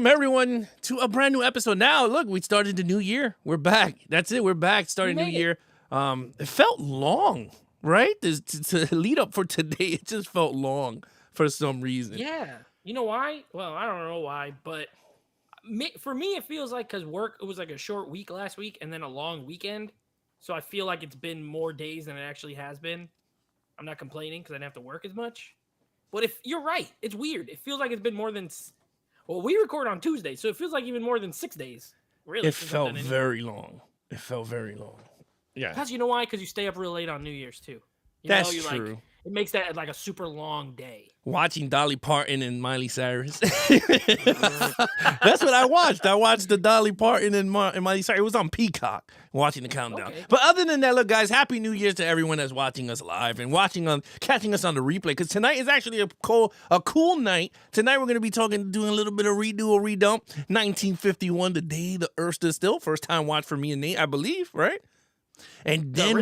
Welcome, everyone, to a brand new episode. Now, look, we started the new year. We're back. That's it. We're back. Starting new year. It felt long, right? To lead up for today, it just felt long for some reason. Yeah. You know why? Well, I don't know why, but for me, it feels like because it was like a short week last week and then a long weekend. So I feel like it's been more days than it actually has been. I'm not complaining because I didn't have to work as much. But if you're right, it's weird. It feels like it's been more than... Well, we record on Tuesday, so it feels like even more than 6 days. Really, it felt very long. It felt very long. Yeah. Because you know why? Because you stay up real late on New Year's too. That's true. Like, it makes that like a super long day. Watching Dolly Parton and Miley Cyrus. That's what I watched. I watched the Dolly Parton and Miley Cyrus. It was on Peacock, watching the countdown. Okay. But other than that, look, guys, Happy New Year's to everyone that's watching us live and catching us on the replay. Because tonight is actually a cool night. Tonight we're going to be doing a little bit of redump. 1951, the day the Earth stood still. First time watch for me and Nate, I believe, right? And then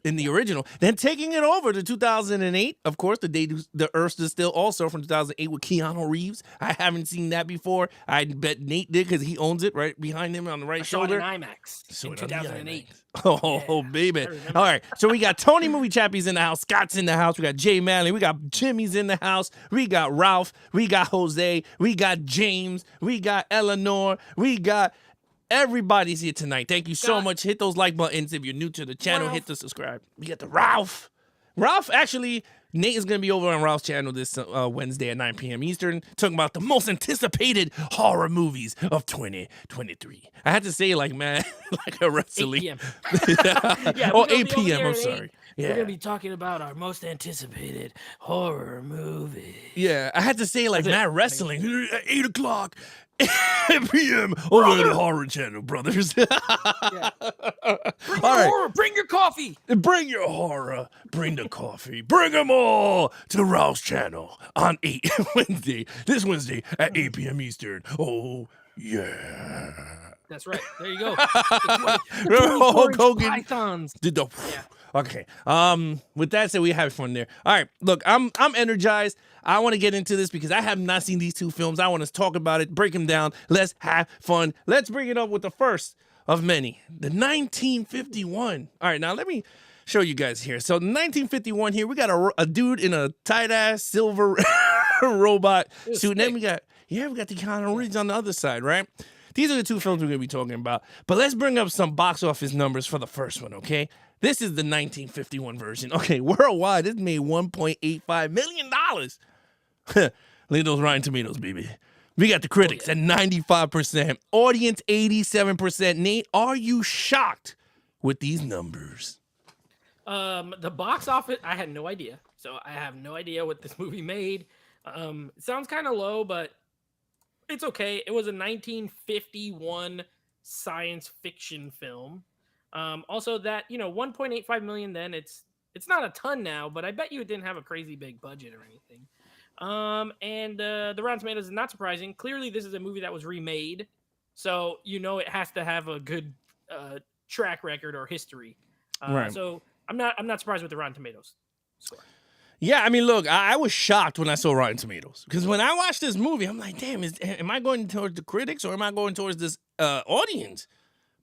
in the original. Then taking it over to 2008, of course, the day the Earth is still also from 2008 with Keanu Reeves. I haven't seen that before. I bet Nate did because he owns it right behind him on the right shoulder. I saw it in IMAX in 2008. Oh, yeah, baby. All right, so we got Tony Movie Chappie's in the house. Scott's in the house. We got Jay Manley. We got Jimmy's in the house. We got Ralph. We got Jose. We got James. We got Eleanor. We got... Everybody's here tonight. Thank you so much. Hit those like buttons. If you're new to the channel, hit the subscribe. We got the Ralph. Actually, Nate is going to be over on Ralph's channel this Wednesday at 9 p.m. Eastern, talking about the most anticipated horror movies of 2023. I had to say, like a wrestling. 8 p.m. Yeah, 8 p.m. I'm sorry. Yeah. We're going to be talking about our most anticipated horror movie. Yeah, I had to say, wrestling. At 8 o'clock. 8 p.m. over the Horror Channel, brothers. Bring your horror, bring your coffee. Bring your horror, bring the coffee. Bring them all to Ralph's channel on this Wednesday at 8 p.m. Eastern. Oh, yeah. That's right. There you go. Hulk Hogan pythons. did the... Yeah. Okay. With that said, we have fun there. All right. Look, I'm energized. I want to get into this because I have not seen these two films. I want to talk about it, break them down. Let's have fun. Let's bring it up with the first of many, the 1951. All right, now let me show you guys here. So 1951 here, we got a dude in a tight-ass silver robot suit. And then we got the Keanu Reeves on the other side, right? These are the two films we're going to be talking about. But let's bring up some box office numbers for the first one, okay? This is the 1951 version. Okay, worldwide, it made $1.85 million. Look at those Rotten Tomatoes, baby. We got the critics at 95%, audience 87%. Nate, are you shocked with these numbers? The box office, I had no idea. So I have no idea what this movie made. It sounds kind of low, but it's okay. It was a 1951 science fiction film. Also that, 1.85 million then, it's not a ton now, but I bet you it didn't have a crazy big budget or anything. And the Rotten Tomatoes is not surprising. Clearly, this is a movie that was remade, so it has to have a good track record or history. Right. So I'm not surprised with the Rotten Tomatoes score. Yeah, I mean, look, I was shocked when I saw Rotten Tomatoes because when I watched this movie, I'm like, damn, am I going towards the critics or am I going towards this audience?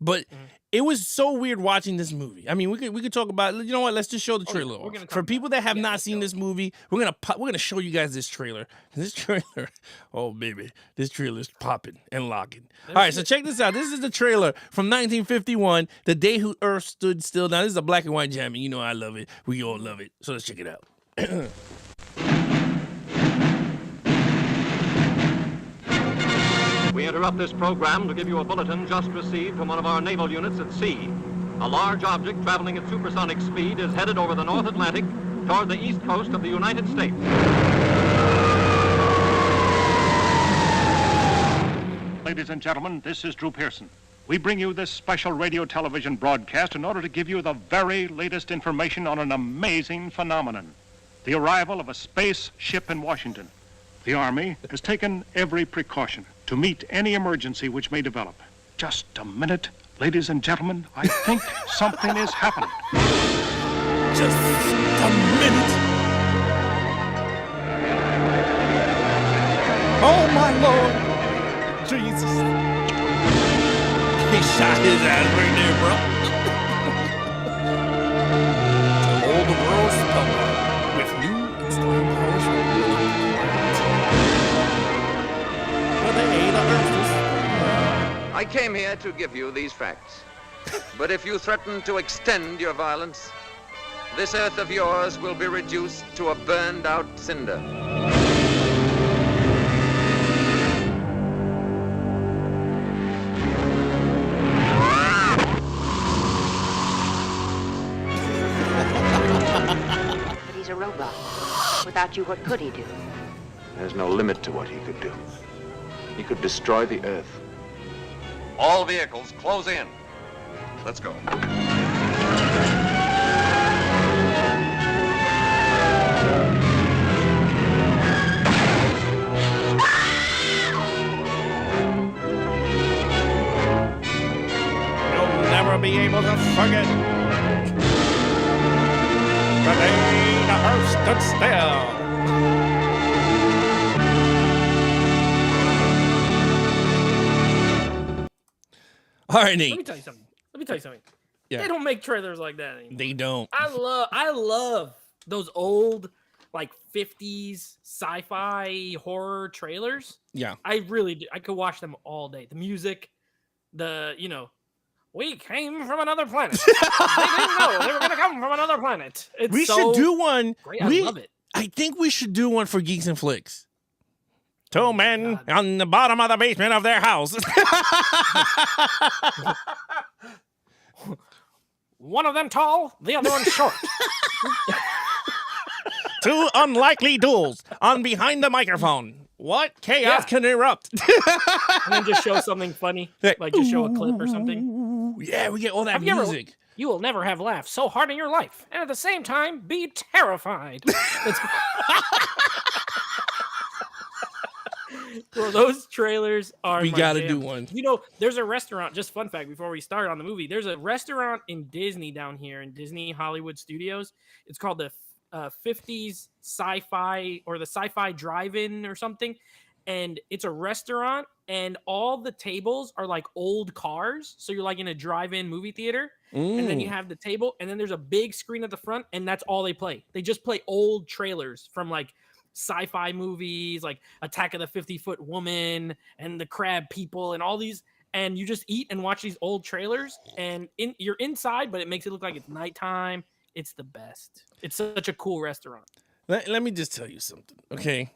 But it was so weird watching this movie. I mean, we could talk about. You know what? Let's just show the trailer. For people that have not seen this movie, we're gonna show you guys this trailer. This trailer, oh baby, this trailer is popping and locking. All right, so check this out. This is the trailer from 1951, the day Earth stood still. Now this is a black and white jamming. You know I love it. We all love it. So let's check it out. We interrupt this program to give you a bulletin just received from one of our naval units at sea. A large object traveling at supersonic speed is headed over the North Atlantic toward the east coast of the United States. Ladies and gentlemen, this is Drew Pearson. We bring you this special radio television broadcast in order to give you the very latest information on an amazing phenomenon, the arrival of a space ship in Washington. The Army has taken every precaution to meet any emergency which may develop. Just a minute, ladies and gentlemen, I think something is happening. Just a minute. Oh, my Lord. He shot his ass right there, bro. All the world's spellbound with new extreme powers from but they ate the earth. I came here to give you these facts. But if you threaten to extend your violence, this earth of yours will be reduced to a burned out cinder. But he's a robot. Without you, what could he do? There's no limit to what he could do. He could destroy the earth. All vehicles, close in. Let's go. You'll never be able to forget. The day the earth stood still. All right, Let me Nate. tell you something. Yeah. They don't make trailers like that anymore. They don't. I love those old like 50s sci-fi horror trailers. Yeah. I really do. I could watch them all day. The music, we came from another planet. They didn't know they were gonna come from another planet. It's We so should do one. great. I love it. I think we should do one for Geeks and Flicks. Two Oh my men God. on the bottom of the basement of their house. One of them tall, the other one short. Two unlikely duels on behind the microphone. What chaos Yeah. can erupt? And then just show something funny, like just show a clip or something. Yeah, we get all that Have you ever- music. You will never have laughed so hard in your life, and at the same time be terrified. Well, those trailers are. We my gotta jam. do one. You know, there's a restaurant. Just fun fact before we start on the movie. There's a restaurant in Disney down here in Disney Hollywood Studios. It's called the 50s Sci-Fi or the Sci-Fi Drive-In or something. And it's a restaurant, and all the tables are like old cars. So you're like in a drive-in movie theater, and then you have the table, and then there's a big screen at the front, and that's all they play. They just play old trailers from like sci-fi movies, like Attack of the 50-Foot Woman and the Crab People, and all these. And you just eat and watch these old trailers, and you're inside, but it makes it look like it's nighttime. It's the best. It's such a cool restaurant. Let me just tell you something, okay?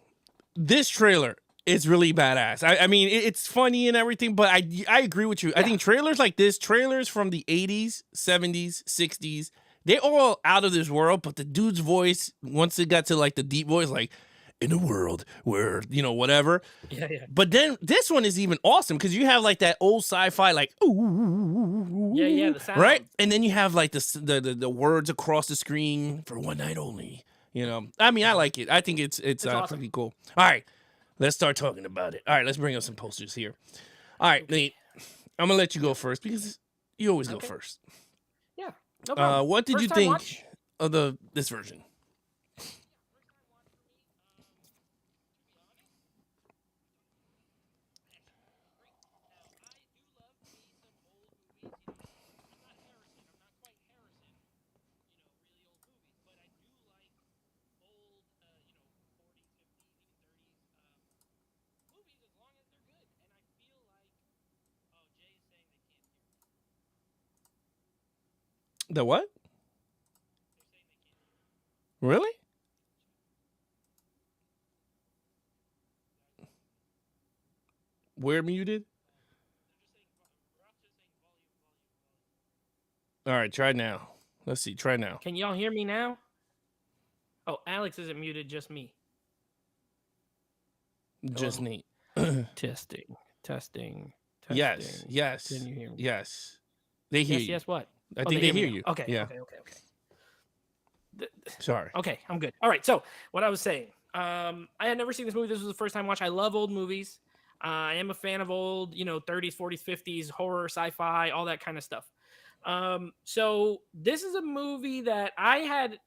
This trailer is really badass. I mean, it's funny and everything, but I agree with you. I think trailers like this, trailers from the 80s, 70s, 60s, they're all out of this world, but the dude's voice, once it got to like the deep voice, like, in a world where, whatever. Yeah. But then this one is even awesome because you have like that old sci-fi, like, ooh. Yeah, the sound. Right? And then you have like the words across the screen for one night only. I mean, I like it. I think it's awesome. pretty cool. All right, let's start talking about it. All right, let's bring up some posters here. All right, Nate, I'm gonna let you go first because you always go first. Yeah. No problem. What did First you time think watch? of this version? The what? Really? We're muted? All right, try now. Let's see, try now. Can y'all hear me now? Oh, Alex isn't muted, just me. Just Nate. Testing. Yes. Can you hear me? Yes. They hear you. Yes, what? I think they hear me you. now. Okay, Yeah. okay. Sorry. Okay, I'm good. All right, so what I was saying, I had never seen this movie. This was the first time watch. I love old movies. I am a fan of old, 30s, 40s, 50s, horror, sci-fi, all that kind of stuff. So this is a movie that I had,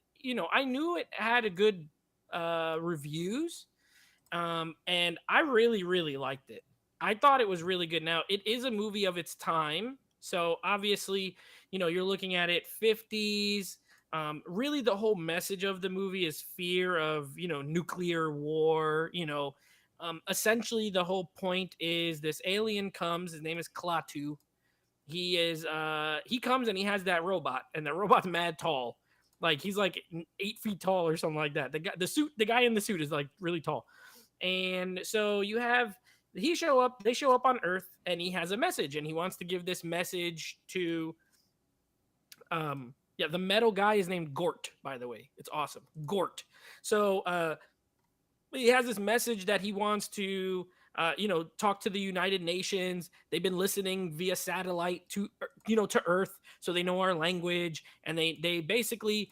I knew it had a good reviews, and I really, really liked it. I thought it was really good. Now, it is a movie of its time. So obviously, you're looking at it 50s. Really, the whole message of the movie is fear of, nuclear war. Essentially, the whole point is this alien comes. His name is Klaatu. He comes and he has that robot, and the robot's mad tall. Like he's like 8 feet tall or something like that. The guy in the suit is like really tall. And so they show up on Earth, and he has a message, and he wants to give this message to the metal guy is named Gort, by the way. It's awesome. Gort. So he has this message that he wants to talk to the United Nations. They've been listening via satellite to Earth, so they know our language, and they basically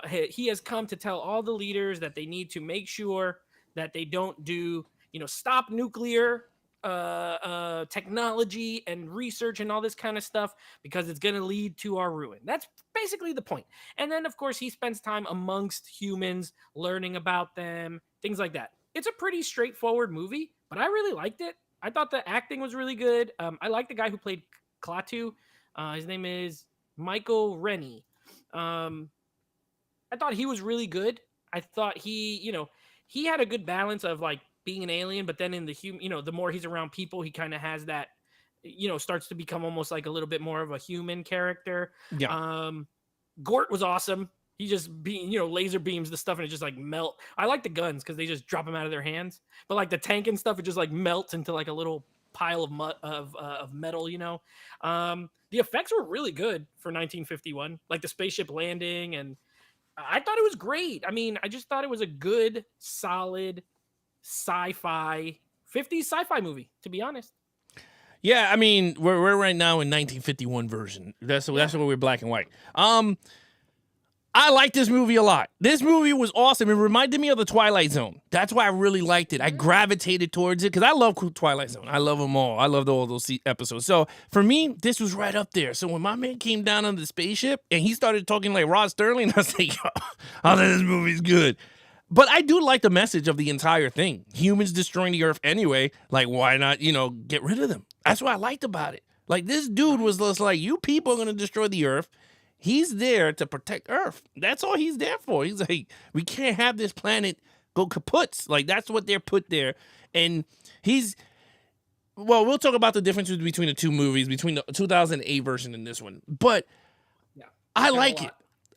he has come to tell all the leaders that they need to make sure that they don't do stop nuclear technology and research and all this kind of stuff, because it's going to lead to our ruin. That's basically the point. And then, of course, he spends time amongst humans, learning about them, things like that. It's a pretty straightforward movie, but I really liked it. I thought the acting was really good. I like the guy who played Klaatu. His name is Michael Rennie. I thought he was really good. I thought he had a good balance of like being an alien, but then in the more he's around people, he kind of has that, starts to become almost like a little bit more of a human character. Yeah. Gort was awesome. He just laser beams the stuff and it just like melt. I like the guns because they just drop them out of their hands, but like the tank and stuff, it just like melts into like a little pile of metal. The effects were really good for 1951, like the spaceship landing, and I thought it was great. I mean, I just thought it was a good, solid sci-fi 50s sci-fi movie, to be honest. Yeah, I mean, we're right now in 1951 version. That's where we're black and white. I like this movie a lot. This movie was awesome. It reminded me of the Twilight Zone. That's why I really liked it. I gravitated towards it because I love Twilight Zone. I love them all. I loved all those episodes. So for me, this was right up there. So when my man came down on the spaceship and he started talking like Rod Sterling, I was like, yo, I think this movie's good. But I do like the message of the entire thing. Humans destroying the Earth anyway. Like, why not, get rid of them? That's what I liked about it. Like, this dude was just like, you people are going to destroy the Earth. He's there to protect Earth. That's all he's there for. He's like, we can't have this planet go kaputs. Like, that's what they're put there. And we'll talk about the differences between the two movies, between the 2008 version and this one. But I like it.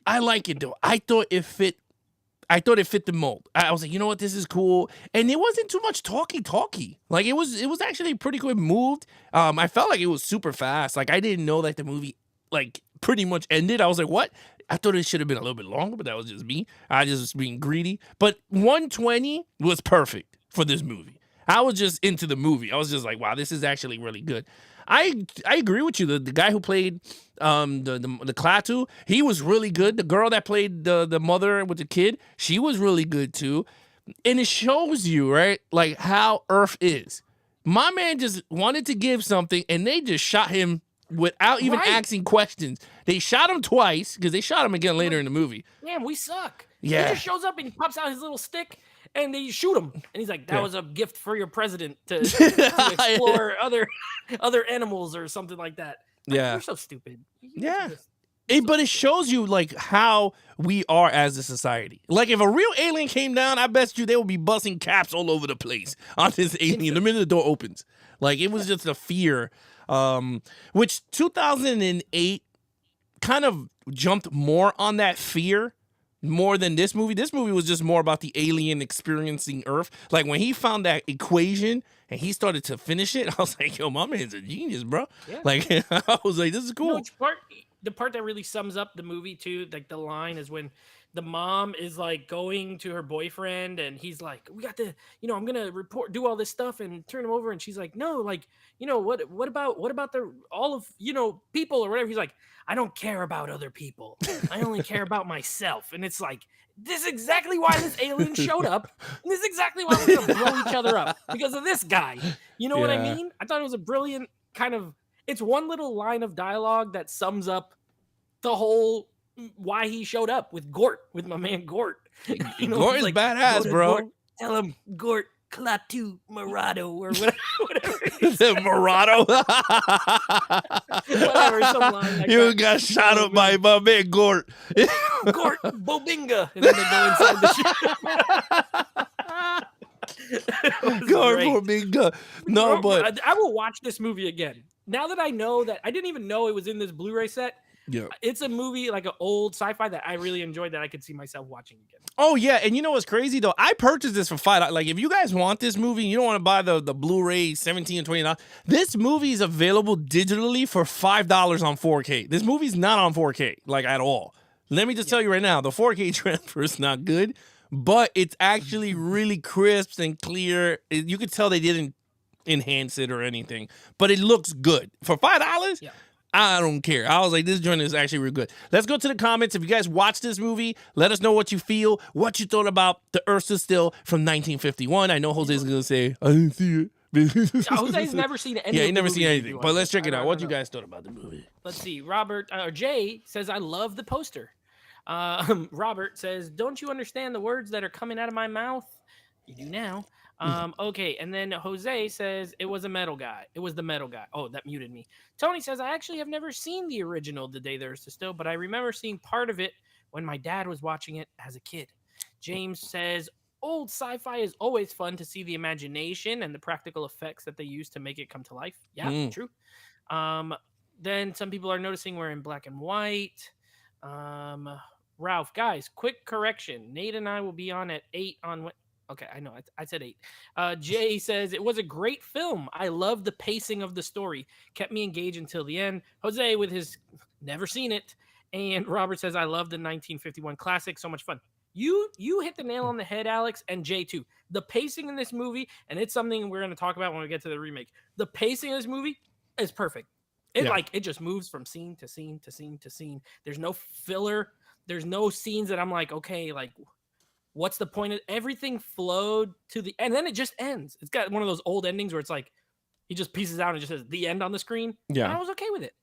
I like it, though. I thought it fit the mold. I was like, you know what, this is cool. And it wasn't too much talky. Like, it was actually pretty quick moved. I felt like it was super fast. Like, I didn't know that the movie, like, pretty much ended. I was like, what? I thought it should have been a little bit longer, but that was just me. I just was being greedy. But 120 was perfect for this movie. I was just into the movie. I was just like, wow, this is actually really good. I agree with you. The guy who played the Klaatu, he was really good. The girl that played the mother with the kid, she was really good too. And it shows you, right, like how Earth is. My man just wanted to give something, and they just shot him without even asking questions. They shot him twice, because they shot him again later in the movie. Man, we suck. Yeah. He just shows up and he pops out his little stick, and they shoot him. And he's like, that was a gift for your president to explore other animals or something like that. Like, you're so stupid. But it shows you like how we are as a society. Like, if a real alien came down, I bet you they would be busting caps all over the place on this alien the minute the door opens. Like, it was just a fear. Which 2008 kind of jumped more on that fear more than this movie. This movie was just more about the alien experiencing Earth. Like, when he found that equation and he started to finish it, I was like, yo, my man's a genius, bro. Yeah. Like, I was like, this is cool. The part that really sums up the movie too, like the line, is when the mom is like going to her boyfriend and he's like, we got to, I'm going to do all this stuff and turn him over. And she's like, no, like, what about all of, people or whatever. He's like, I don't care about other people. I only care about myself. And it's like, this is exactly why this alien showed up. And this is exactly why we're going to blow each other up, because of this guy. You know what I mean? I thought it was a brilliant kind of, it's one little line of dialogue that sums up the whole why he showed up with my man Gort. Gort is like, badass, bro. Gort, tell him Gort Klaatu Morado or whatever The Murado. Whatever, some line like You that. got shot Oh, up by man. my man Gort. Gort Bobinga, and then they go inside the ship. Gort for big gun. No, but I will watch this movie again. Now that I know that I didn't even know it was in this Blu-ray set. yeah. It's a movie like an old sci-fi that I really enjoyed that I could see myself watching again. Oh yeah, and you know what's crazy though? I purchased this for $5. Like if you guys want this movie, you don't want to buy the Blu-ray 17 and $20. This movie is available digitally for $5 on 4K. This movie's not on 4K like at all. Let me just tell you right now, the 4K transfer is not good, but it's actually really crisp and clear. You could tell they didn't enhance it or anything, but it looks good for $5. Yeah. I don't care. I was like, this joint is actually real good. Let's go to the comments. If you guys watched this movie, let us know what you feel, what you thought about The Earth Stood Still from 1951. I know Jose's going to say, I didn't see it. Jose's never seen any. Yeah, of he the never seen movies anything. we But do. let's check it I out. don't What you know. guys thought about the movie? Let's see. Jay says, I love the poster. Robert says, don't you understand the words that are coming out of my mouth? You do now. Okay, and then Jose says it was a metal guy. It was the metal guy. Oh, that muted me. Tony says, I actually have never seen the original The Day the Earth Stood Still, but I remember seeing part of it when my dad was watching it as a kid. James says, old sci-fi is always fun to see the imagination and the practical effects that they use to make it come to life. Yeah, true. Then some people are noticing we're in black and white. Ralph, guys, quick correction. Nate and I will be on at 8 on okay, I know. I said 8. Jay says, it was a great film. I love the pacing of the story. Kept me engaged until the end. Jose with his never seen it. And Robert says, I love the 1951 classic. So much fun. You hit the nail on the head, Alex, and Jay too. The pacing in this movie, and it's something we're going to talk about when we get to the remake. The pacing of this movie is perfect. It just moves from scene to scene to scene to scene. There's no filler. There's no scenes that I'm like, okay, like, what's the point of everything flowed to the and then it just ends. It's got one of those old endings where it's like he just pieces out and just says the end on the screen. Yeah. And I was okay with it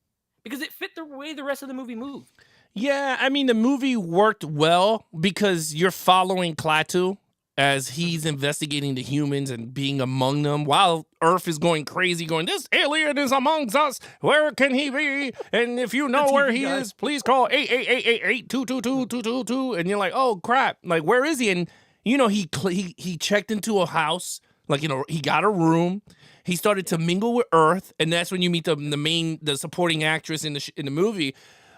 because it fit the way the rest of the movie moved. Yeah, I mean, the movie worked well because you're following Klaatu as he's investigating the humans and being among them while Earth is going crazy, going, this alien is amongst us. Where can he be? And if you know where he is, please call 888-822-2222. And you're like, oh, crap. Like, where is he? And, you know, he checked into a house. Like, you know, he got a room. He started to mingle with Earth. And that's when you meet the supporting actress in the movie.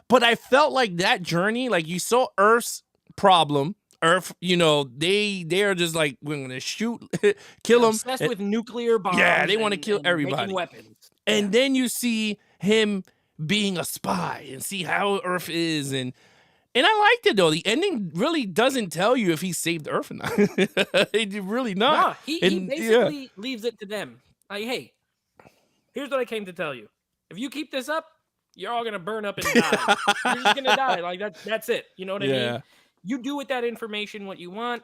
But I felt like that journey, like you saw Earth's problem. Earth, you know, they are just like, we're going to shoot, kill them. Obsessed with nuclear bombs. Yeah, they want to kill and everybody. making weapons. And then you see him being a spy and see how Earth is. And I liked it, though. The ending really doesn't tell you if he saved Earth or not. It really not. No, he basically leaves it to them. Like, hey, here's what I came to tell you. If you keep this up, you're all going to burn up and die. You're just going to die. Like, that's it. You know what I mean? You do with that information what you want.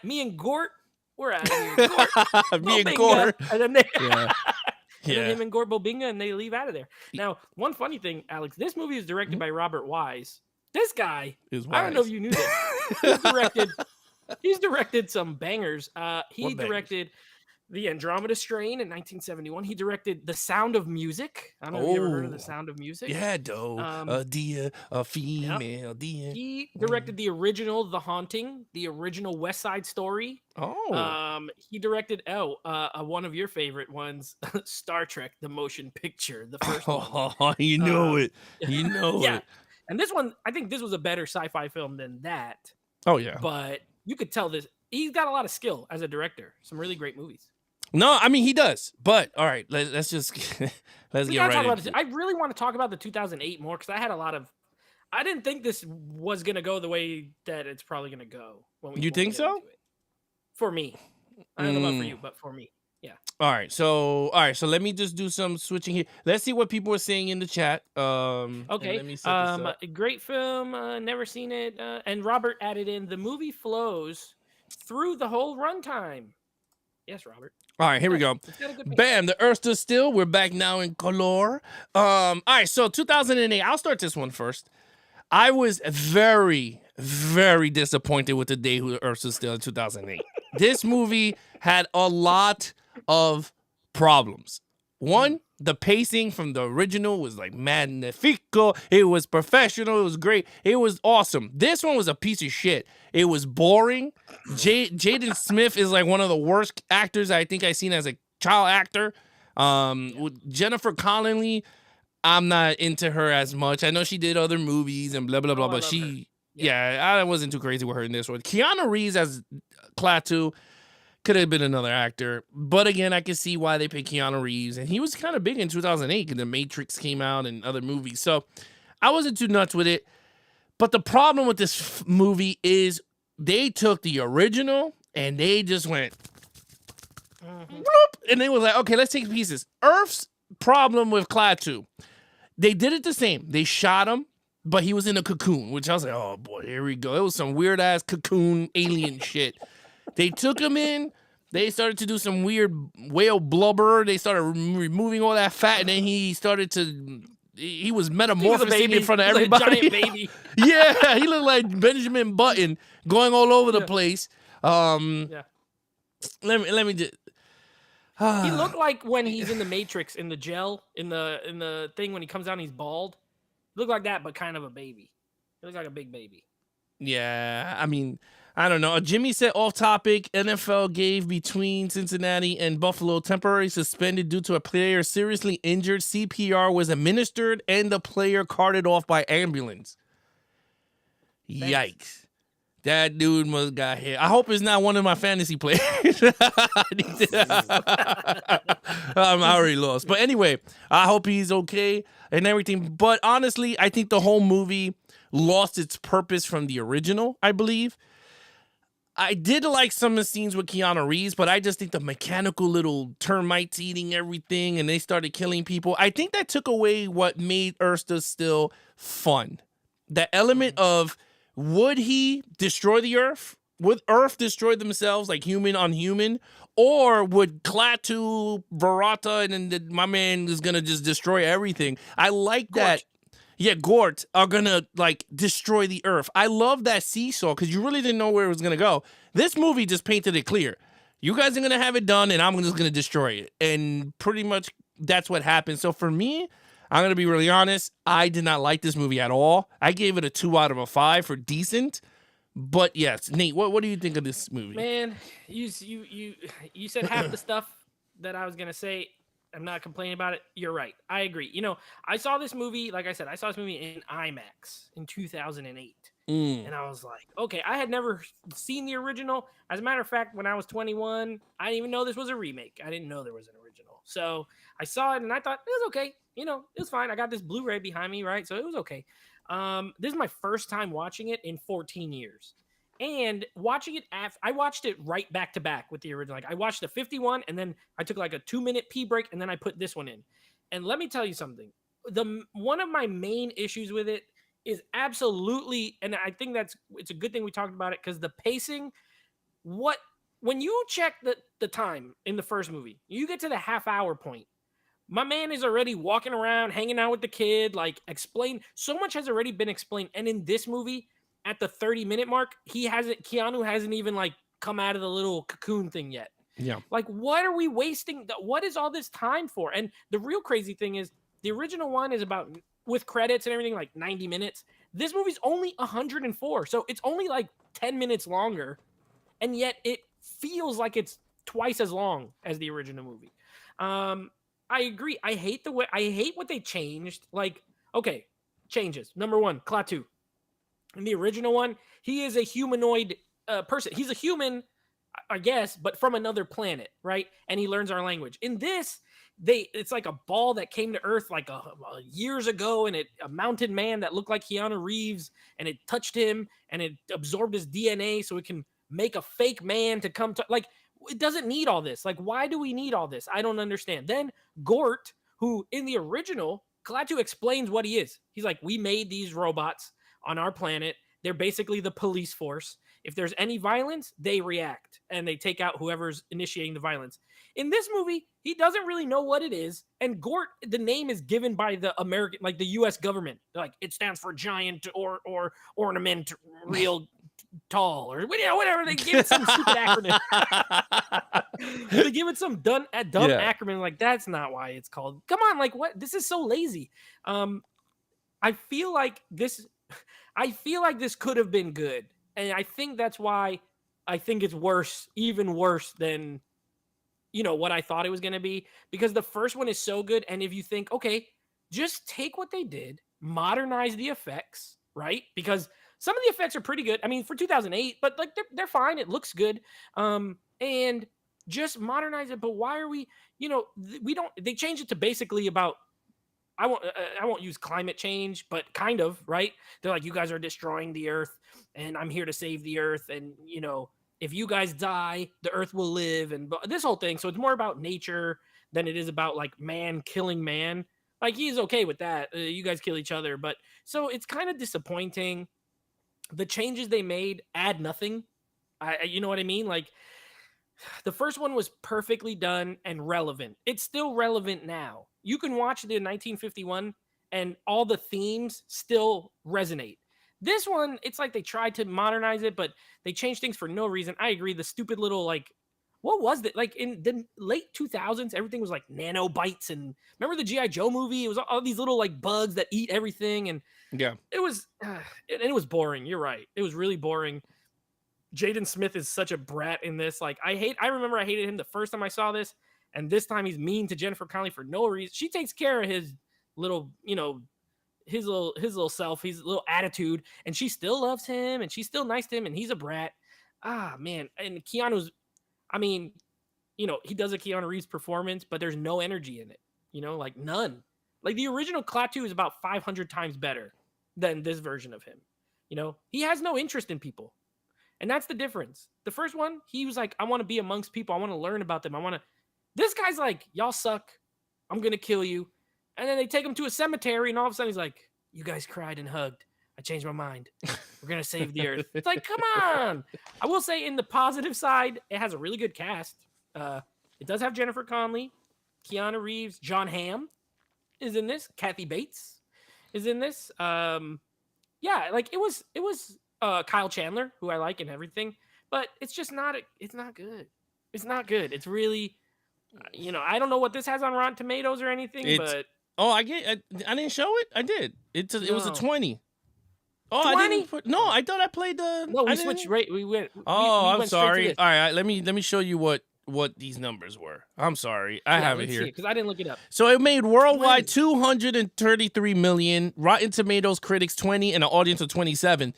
Me and Gort, we're out of here. Gort, Me and Bobinga. Gort. And then they, Yeah. and then him and Gort Bobinga, and they leave out of there. Now, one funny thing, Alex, this movie is directed by Robert Wise. This guy, I don't know if you knew this. He's directed some bangers. He directed The Andromeda Strain in 1971. He directed The Sound of Music. I don't know if you ever heard of The Sound of Music. Yeah, a deer, a female deer. He directed the original The Haunting, the original West Side Story. Oh. He directed one of your favorite ones, Star Trek: The Motion Picture, the first one. Oh, you know it. You know Yeah. it. And this one, I think this was a better sci-fi film than that. Oh, yeah. But you could tell he's got a lot of skill as a director. Some really great movies. No, I mean, he does. But, all right, let's just, let's get right into it. I really want to talk about the 2008 more because I didn't think this was going to go the way that it's probably going to go. You think so? For me. I don't know about for you, but for me. Yeah. All right, so let me just do some switching here. Let's see what people are saying in the chat. Okay. Let me set this up. Great film. Never seen it. And Robert added in the movie flows through the whole runtime. Yes, Robert. All right, here we go. Bam, The Earth Stood Still. We're back now in color. All right, so 2008. I'll start this one first. I was very, very disappointed with The Day The Earth Stood Still in 2008. This movie had a lot of problems. One, the pacing from the original was like magnifico. It was professional. It was great. It was awesome. This one was a piece of shit. It was boring. Jaden Smith is like one of the worst actors I think I've seen as a child actor. With Jennifer Connelly, I'm not into her as much. I know she did other movies and blah, blah, blah, but I wasn't too crazy with her in this one. Keanu Reeves as Klaatu could have been another actor. But again, I can see why they picked Keanu Reeves. And he was kind of big in 2008 when The Matrix came out and other movies. So I wasn't too nuts with it. But the problem with this movie is they took the original and they just went, bloop, and they were like, okay, let's take pieces. Earth's problem with Klaatu, they did it the same. They shot him, but he was in a cocoon, which I was like, oh boy, here we go. It was some weird ass cocoon alien shit. They took him in. They started to do some weird whale blubber. They started removing all that fat, and then he started to. He was metamorphosing in front of everybody. Like a giant baby. Yeah, he looked like Benjamin Button going all over the place. Let me just. He looked like when he's in the Matrix in the gel in the thing when he comes out and he's bald. He looked like that, but kind of a baby. He looked like a big baby. Yeah, I mean, I don't know. Jimmy said off topic. NFL gave between Cincinnati and Buffalo temporary suspended due to a player seriously injured. CPR was administered and the player carted off by ambulance. Thanks. Yikes. That dude must got hit. I hope it's not one of my fantasy players. I'm already lost. But anyway, I hope he's okay and everything. But honestly, I think the whole movie lost its purpose from the original, I believe. I did like some of the scenes with Keanu Reeves, but I just think the mechanical little termites eating everything and they started killing people, I think that took away what made Earth still fun. The element of, would he destroy the Earth? Would Earth destroy themselves like human on human? Or would Klaatu, Barata, and then my man is going to just destroy everything? I like that. Yeah, Gort are going to like destroy the Earth. I love that seesaw because you really didn't know where it was going to go. This movie just painted it clear. You guys are going to have it done and I'm just going to destroy it. And pretty much that's what happened. So for me, I'm going to be really honest. I did not like this movie at all. I gave it a 2 out of 5 for decent. But yes, Nate, what do you think of this movie? Man, you said half the stuff that I was going to say. I'm not complaining about it. You're right. I agree. You know, I saw this movie, like I said, I saw this movie in IMAX in 2008. And I was like, okay, I had never seen the original. As a matter of fact, when I was 21, I didn't even know this was a remake. I didn't know there was an original. So I saw it and I thought it was okay. You know, it was fine. I got this Blu-ray behind me, right? So it was okay. This is my first time watching it in 14 years. And watching it I watched it right back to back with the original. Like I watched the 51 and then I took like a 2-minute pee break and then I put this one in. And let me tell you something. One of my main issues with it is absolutely, and I think it's a good thing we talked about it because the pacing, when you check the time in the first movie, you get to the half-hour point. My man is already walking around, hanging out with the kid, like so much has already been explained. And in this movie, at the 30-minute mark, Keanu hasn't even like come out of the little cocoon thing yet. Yeah. Like, what are we wasting? What is all this time for? And the real crazy thing is the original one is about, with credits and everything, like 90 minutes. This movie's only 104. So it's only like 10 minutes longer. And yet it feels like it's twice as long as the original movie. I agree. I hate what they changed. Like, okay, changes. Number one, Klaatu. In the original one, he is a humanoid person. He's a human, I guess, but from another planet, right? And he learns our language. In this, it's like a ball that came to Earth like years ago, and a mountain man that looked like Keanu Reeves, and it touched him, and it absorbed his DNA so it can make a fake man to come to, like, it doesn't need all this. Like, why do we need all this? I don't understand. Then Gort, who in the original, Klaatu explains what he is. He's like, we made these robots on our planet. They're basically the police force. If there's any violence, they react and they take out whoever's initiating the violence. In this movie, he doesn't really know what it is. And Gort, the name is given by the American, like the US government. Like, it stands for giant or ornament, real tall or whatever. They give it some stupid acronym. They give it some dumb acronym. Like, that's not why it's called. Come on, like, what? This is so lazy. I feel like this could have been good. And I think that's why I think it's worse, even worse than, what I thought it was going to be. Because the first one is so good. And if you think, okay, just take what they did, modernize the effects, right? Because some of the effects are pretty good. I mean, for 2008, but like they're fine. It looks good. And just modernize it. But why are we, they changed it to basically about, I won't use climate change, but kind of, right? They're like, you guys are destroying the earth and I'm here to save the earth. And, if you guys die, the earth will live, and this whole thing. So it's more about nature than it is about like man killing man. Like, he's okay with that. You guys kill each other. But so it's kind of disappointing. The changes they made add nothing. You know what I mean? Like, the first one was perfectly done and relevant. It's still relevant now. You can watch the 1951 and all the themes still resonate. This one, it's like they tried to modernize it, but they changed things for no reason. I agree. The stupid little, like, what was it? Like, in the late 2000s, everything was like nanobites. And remember the G.I. Joe movie? It was all these little like bugs that eat everything. And Yeah. it was boring. You're right. It was really boring. Jaden Smith is such a brat in this. Like, I remember I hated him the first time I saw this. And this time he's mean to Jennifer Connelly for no reason. She takes care of his little, his little self, his little attitude, and she still loves him and she's still nice to him, and he's a brat. Ah, man. And Keanu's, I mean, he does a Keanu Reeves performance, but there's no energy in it, like none. Like, the original Klaatu is about 500 times better than this version of him. He has no interest in people. And that's the difference. The first one, he was like, I want to be amongst people. I want to learn about them. This guy's like, y'all suck. I'm going to kill you. And then they take him to a cemetery, and all of a sudden he's like, you guys cried and hugged. I changed my mind. We're going to save the earth. It's like, come on. I will say, in the positive side, it has a really good cast. It does have Jennifer Connelly, Keanu Reeves, John Hamm is in this. Kathy Bates is in this. Yeah, like, it was Kyle Chandler, who I like and everything, but it's just not, it's not good. It's not good. It's really, I don't know what this has on Rotten Tomatoes or anything, but. Oh, I didn't show it. I did. It was a 20. Oh, 20? I didn't put. No, I thought I played the. No, we switched. Right, we went. Oh, we I'm went straight to sorry. this. All right, let me show you what these numbers were. I'm sorry. I have it here because I didn't look it up. So it made worldwide 233 million. Rotten Tomatoes critics 20 and an audience of 27.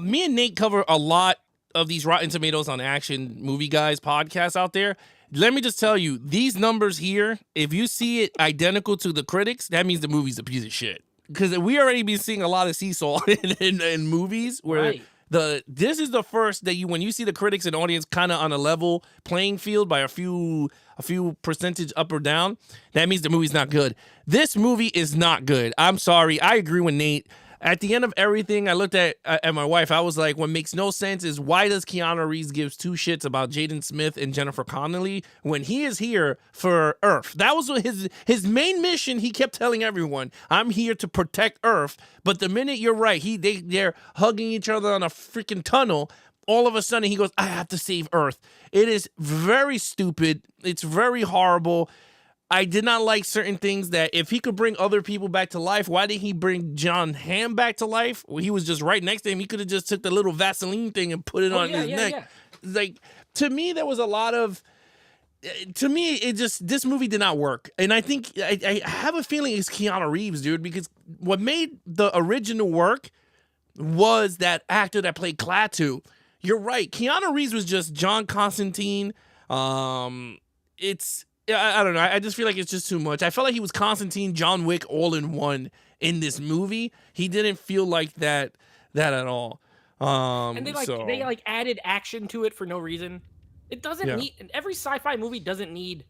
Me and Nate cover a lot of these Rotten Tomatoes on Action Movie Guys podcasts out there. Let me just tell you, these numbers here, if you see it identical to the critics, that means the movie's a piece of shit. Because we already been seeing a lot of seesaw in movies where this is the first that when you see the critics and audience kind of on a level playing field by a few percentage up or down, that means the movie's not good. This movie is not good. I'm sorry. I agree with Nate. At the end of everything, I looked at my wife. I was like, what makes no sense is why does Keanu Reeves give two shits about Jaden Smith and Jennifer Connelly when he is here for Earth? That was his main mission. He kept telling everyone, I'm here to protect Earth. But the minute you're right, they're hugging each other on a freaking tunnel, all of a sudden he goes, I have to save Earth. It is very stupid. It's very horrible. I did not like certain things that if he could bring other people back to life, why didn't he bring John Hamm back to life? Well, he was just right next to him. He could have just took the little Vaseline thing and put it on his neck. Yeah. Like, to me, there was a lot of, this movie did not work. And I think, I have a feeling it's Keanu Reeves, dude, because what made the original work was that actor that played Klaatu. You're right. Keanu Reeves was just John Constantine. I don't know. I just feel like it's just too much. I felt like he was Constantine, John Wick, all in one in this movie. He didn't feel like that at all. And they added action to it for no reason. It doesn't need. Every sci-fi movie doesn't need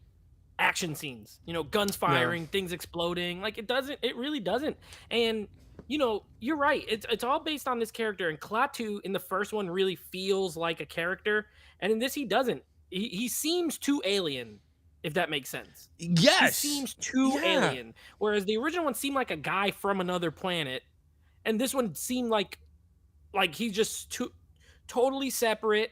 action scenes. Guns firing, things exploding. Like, it doesn't. It really doesn't. And you're right. It's all based on this character. And Klaatu in the first one really feels like a character, and in this he doesn't. He seems too alien. If that makes sense. Yes. He seems too alien. Whereas the original one seemed like a guy from another planet. And this one seemed like he's just totally separate.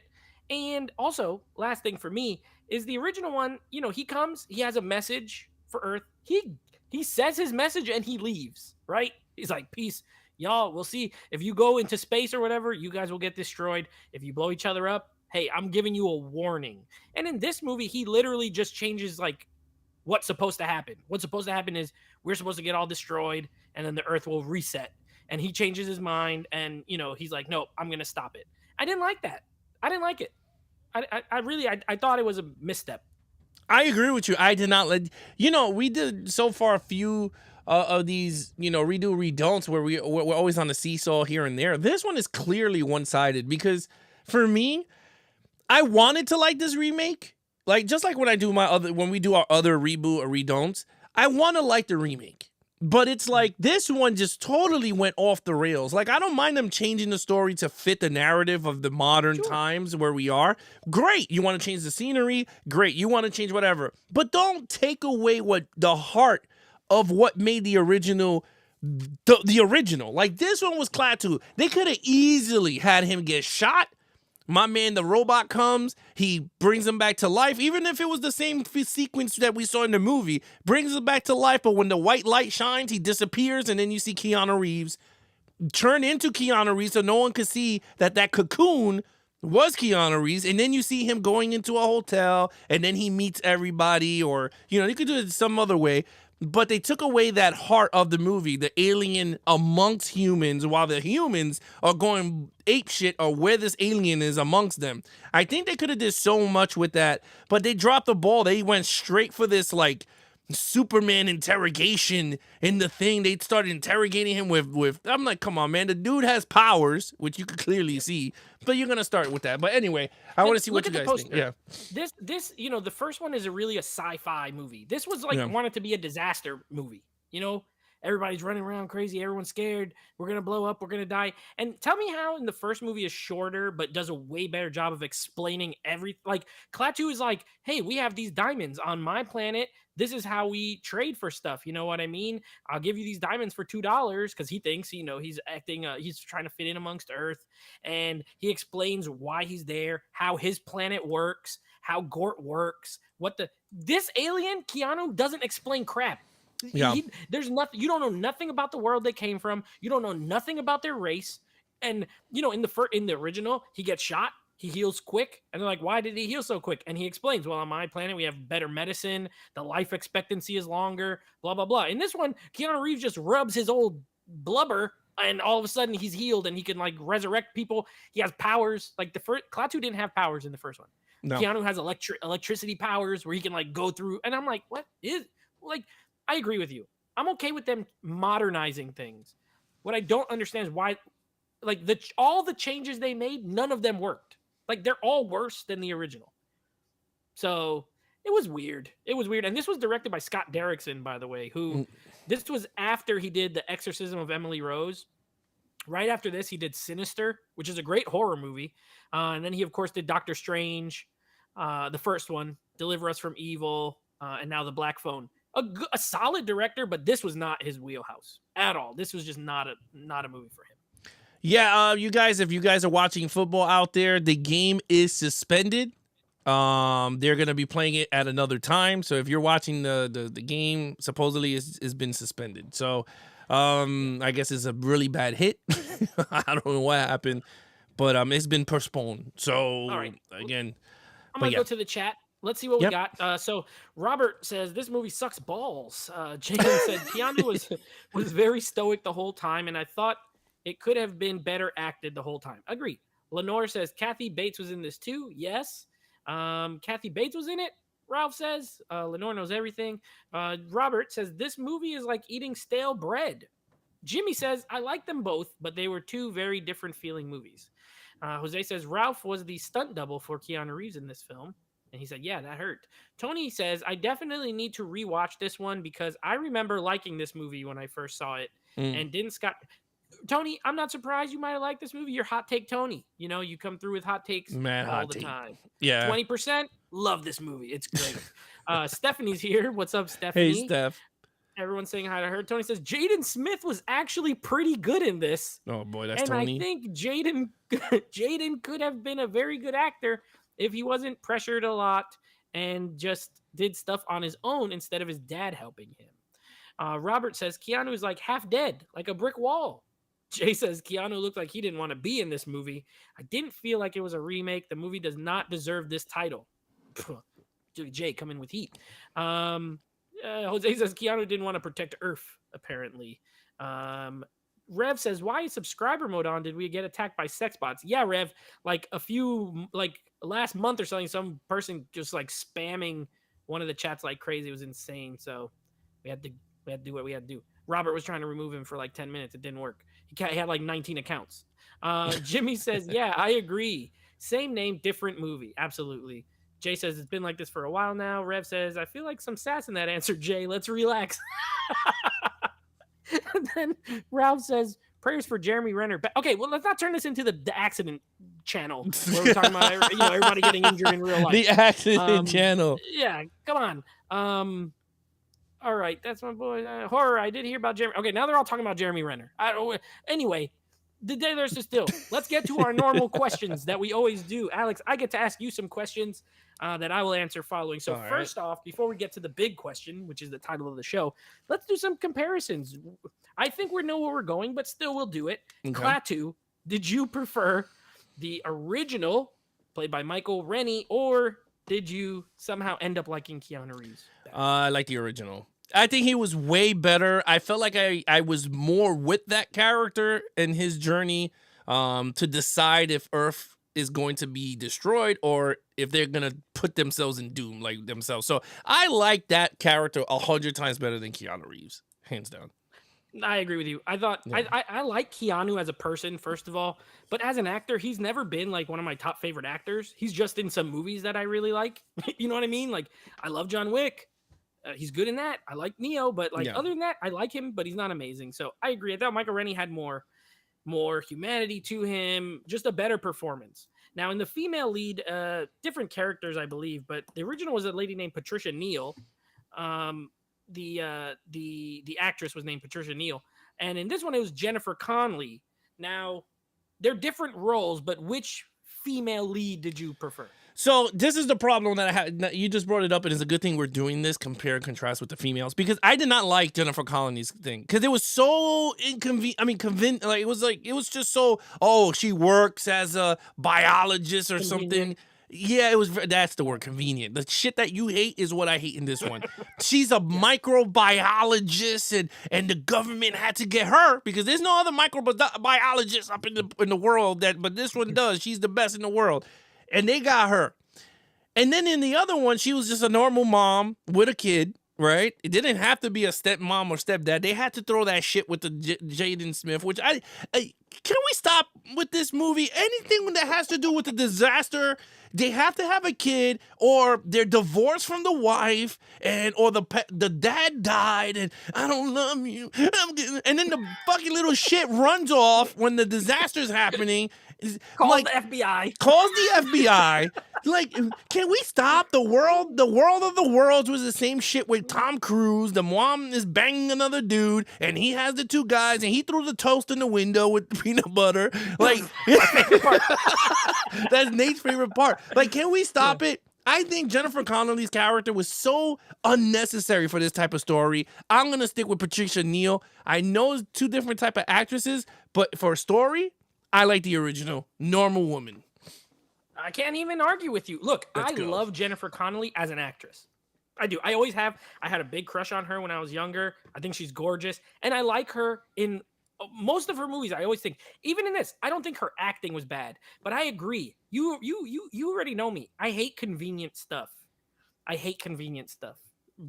And also, last thing for me is the original one. You know, he comes, he has a message for Earth. He says his message and he leaves. Right? He's like, peace, y'all. We'll see if you go into space or whatever. You guys will get destroyed if you blow each other up. Hey, I'm giving you a warning. And in this movie, he literally just changes like what's supposed to happen. What's supposed to happen is we're supposed to get all destroyed and then the Earth will reset. And he changes his mind and, you know, he's like, no, I'm going to stop it. I didn't like that. I didn't like it. I really thought it was a misstep. I agree with you. I did not let you know. We did so far a few of these, you know, redo redon'ts where we're always on the seesaw here and there. This one is clearly one sided because for me, I wanted to like this remake, like just like when we do our other reboot or redon'ts. I want to like the remake. But it's like this one just totally went off the rails. Like, I don't mind them changing the story to fit the narrative of the modern times where we are. Great. You want to change the scenery? Great. You want to change whatever. But don't take away what the heart of what made the original the original. Like, this one was Klaatu. They could have easily had him get shot. My man, the robot comes, he brings him back to life, even if it was the same sequence that we saw in the movie, brings him back to life, but when the white light shines, he disappears, and then you see Keanu Reeves turn into Keanu Reeves so no one could see that cocoon was Keanu Reeves, and then you see him going into a hotel, and then he meets everybody, or, you know, you could do it some other way. But they took away that heart of the movie, the alien amongst humans, while the humans are going apeshit or where this alien is amongst them. I think they could have did so much with that, but they dropped the ball. They went straight for this, like, Superman interrogation in the thing. They started interrogating him with I'm like, come on, man. The dude has powers, which you could clearly see, but you're going to start with that. But anyway, I want to see what you guys think. Yeah. This, you know, the first one is really a sci-fi movie. This was like wanted to be a disaster movie, you know? Everybody's running around crazy. Everyone's scared. We're going to blow up. We're going to die. And tell me how in the first movie is shorter, but does a way better job of explaining everything. Like, Klaatu is like, hey, we have these diamonds on my planet. This is how we trade for stuff. You know what I mean? I'll give you these diamonds for $2 because he thinks, you know, he's acting, he's trying to fit in amongst Earth. And he explains why he's there, how his planet works, how Gort works, this alien, Keanu, doesn't explain crap. Yeah. There's nothing. You don't know nothing about the world they came from. You don't know nothing about their race. And you know, in the original, he gets shot. He heals quick, and they're like, "Why did he heal so quick?" And he explains, "Well, on my planet, we have better medicine. The life expectancy is longer. Blah blah blah." In this one, Keanu Reeves just rubs his old blubber, and all of a sudden, he's healed, and he can like resurrect people. He has powers. Like the first, Klaatu didn't have powers in the first one. No. Keanu has electricity powers where he can like go through. And I'm like, what is like? I agree with you. I'm okay with them modernizing things. What I don't understand is why, like, all the changes they made, none of them worked. Like, they're all worse than the original. So it was weird. It was weird. And this was directed by Scott Derrickson, by the way, who this was after he did The Exorcism of Emily Rose. Right after this, he did Sinister, which is a great horror movie. And then he, of course, did Doctor Strange, the first one, Deliver Us from Evil, and now The Black Phone. A solid director, but this was not his wheelhouse at all. This was just not a movie for him. Yeah, you guys, if you guys are watching football out there, the game is suspended. They're gonna be playing it at another time. So if you're watching the game, supposedly has been suspended. So I guess it's a really bad hit. I don't know what happened, but it's been postponed. So all right. Again, I'm gonna go to the chat. Let's see what we got. So Robert says this movie sucks balls. Jacob said Keanu was very stoic the whole time, and I thought it could have been better acted the whole time. Agreed. Lenore says Kathy Bates was in this too. Yes. Kathy Bates was in it. Ralph says Lenore knows everything. Robert says this movie is like eating stale bread. Jimmy says I like them both, but they were two very different feeling movies. Jose says Ralph was the stunt double for Keanu Reeves in this film. And he said, yeah, that hurt. Tony says, I definitely need to rewatch this one because I remember liking this movie when I first saw it. And didn't Scott... Tony, I'm not surprised you might have liked this movie. You're Hot Take Tony. You know, you come through with hot takes all the time. Yeah. 20%, love this movie. It's great. Stephanie's here. What's up, Stephanie? Hey, Steph. Everyone's saying hi to her. Tony says Jaden Smith was actually pretty good in this. Oh boy, that's And Tony. I think Jaden could have been a very good actor if he wasn't pressured a lot and just did stuff on his own instead of his dad helping him. Robert says Keanu is like half dead, like a brick wall. Jay says Keanu looked like he didn't want to be in this movie. I didn't feel like it was a remake. The movie does not deserve this title. Jay, come in with heat. Jose says Keanu didn't want to protect Earth, apparently. Rev says, why is subscriber mode on? Did we get attacked by sex bots? Yeah, Rev, like last month or something, some person just like spamming one of the chats like crazy. It was insane. So we had to do what we had to do. Robert was trying to remove him for like 10 minutes. It didn't work. He had like 19 accounts. Jimmy says, yeah, I agree. Same name, different movie. Absolutely. Jay says it's been like this for a while now. Rev says, I feel like some sass in that answer, Jay. Let's relax. And then Ralph says, prayers for Jeremy Renner. Okay, well, let's not turn this into the accident channel where we're talking about everybody getting injured in real life. The accident channel. Yeah, come on. All right, that's my boy. Horror, I did hear about Jeremy. Okay, now they're all talking about Jeremy Renner. Anyway, the day there's still. Let's get to our normal questions that we always do. Alex, I get to ask you some questions that I will answer following. So first off, before we get to the big question, which is the title of the show, let's do some comparisons. I think we know where we're going, but still we'll do it. Okay. Klaatu, did you prefer the original, played by Michael Rennie, or did you somehow end up liking Keanu Reeves? I like the original. I think he was way better. I felt like I was more with that character and his journey to decide if Earth is going to be destroyed or if they're going to put themselves in doom like themselves. So I like that character 100 times better than Keanu Reeves, hands down. I agree with you. I thought I like Keanu as a person, first of all, but as an actor, he's never been like one of my top favorite actors. He's just in some movies that I really like. You know what I mean? Like, I love John Wick. He's good in that. I like Neo, but other than that, I like him, but he's not amazing. So I agree. I thought Michael Rennie had more humanity to him, just a better performance. Now in the female lead, different characters, I believe, but the original was a lady named Patricia Neal. The actress was named Patricia Neal, and in this one it was Jennifer Connelly. Now they're different roles, but which female lead did you prefer? So this is the problem that I had. You just brought it up, and it's a good thing we're doing this, compare and contrast with the females, because I did not like Jennifer Connelly's thing because it was so inconvenient. I mean, it was just so. Oh, she works as a biologist or something. Yeah, that's the word, convenient. The shit that you hate is what I hate in this one. She's a microbiologist, and the government had to get her because there's no other microbiologist up in the world but this one does. She's the best in the world. And they got her. And then in the other one, she was just a normal mom with a kid, right? It didn't have to be a stepmom or stepdad. They had to throw that shit with the Jaden Smith, which can we stop with this movie? Anything that has to do with the disaster, they have to have a kid, or they're divorced from the wife, or the dad died, and I don't love you. And then the fucking little shit runs off when the disaster's happening. Calls the FBI. Calls the FBI. Like, can we stop? The world of the worlds was the same shit with Tom Cruise. The mom is banging another dude, and he has the two guys, and he threw the toast in the window with peanut butter. Like, that's Nate's favorite part. Like, can we stop it? I think Jennifer Connelly's character was so unnecessary for this type of story. I'm going to stick with Patricia Neal. I know it's two different type of actresses, but for a story, I like the original, normal woman. I can't even argue with you. Look, I love Jennifer Connelly as an actress. I do. I always have. I had a big crush on her when I was younger. I think she's gorgeous. And I like her in most of her movies. I always think, even in this, I don't think her acting was bad. But I agree. You already know me. I hate convenient stuff.